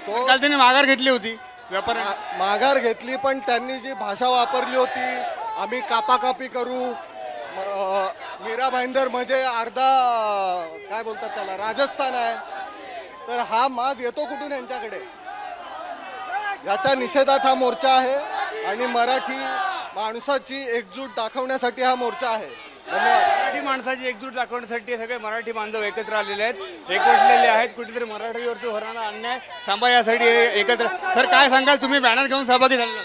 काल त्यांनी माघार घेतली होती व्यापाऱ्यांनी. माघार घेतली, पण त्यांनी जी भाषा वापरली होती, आम्ही कापाकापी करू, मीरा भाईंदर म्हणजे अर्धा काय बोलतात त्याला राजस्थान आहे, तर हा माज येतो कुठून यांच्याकडे? याच्या निषेधात हा मोर्चा आहे आणि मराठी माणसाची एकजूट दाखवण्यासाठी हा मोर्चा आहे. धन्यवाद. मराठी माणसाची एकजूट दाखवण्यासाठी सगळे मराठी बांधव एकत्र आलेले आहेत, एकवटलेले आहेत. कुठेतरी मराठीवरती होणारा अन्याय थांबा यासाठी एकत्र. सर काय सांगाल, तुम्ही बॅनर घेऊन सहभागी झाले?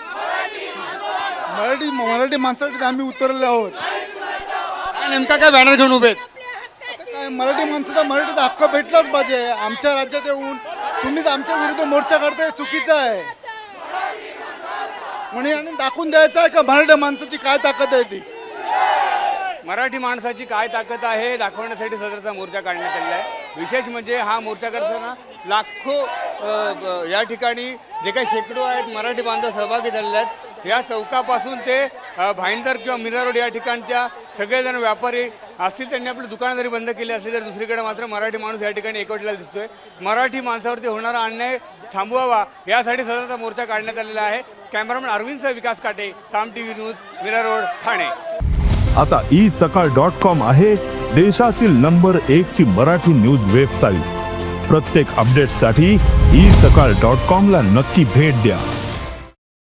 मराठी माणसासाठी आम्ही उतरले आहोत. नेमका काय बॅनर घेऊन उभे आहेत? काय मराठी माणसाचा मराठीचा हक्क भेटलाच पाहिजे. आमच्या राज्यात येऊन तुम्हीच आमच्या विरुद्ध मोर्चा करताय, चुकीचं आहे. म्हणून यांनी दाखवून द्यायचं आहे का मराठी माणसाची काय ताकद आहे ती. मराठी माणसाची काय ताकद आहे दाखवण्यासाठी सदरचा मोर्चा काढण्यात आलेला आहे. विशेष म्हणजे हा मोर्चा करताना लाखो या ठिकाणी जे काही शेकडो आहेत मराठी बांधव सहभागी झालेले आहेत. या चौकापासून ते भाईंदर किंवा मीरा रोड या ठिकाणच्या सगळेजण व्यापारी असतील, त्यांनी आपली दुकानं जरी बंद केली असली तर दुसरीकडे मात्र मराठी माणूस या ठिकाणी एकवटलेला दिसतोय. मराठी माणसावरती होणारा अन्याय थांबवावा यासाठी सदरचा मोर्चा काढण्यात आलेला आहे. कॅमेरामॅन अरविंदसह Vikas Kate, Saam TV news, Mira road, Thane. आता isakal.com आहे देशातील नंबर 1 ची मराठी न्यूज वेबसाईट. प्रत्येक अपडेटसाठी isakal.com ला नक्की भेट द्या.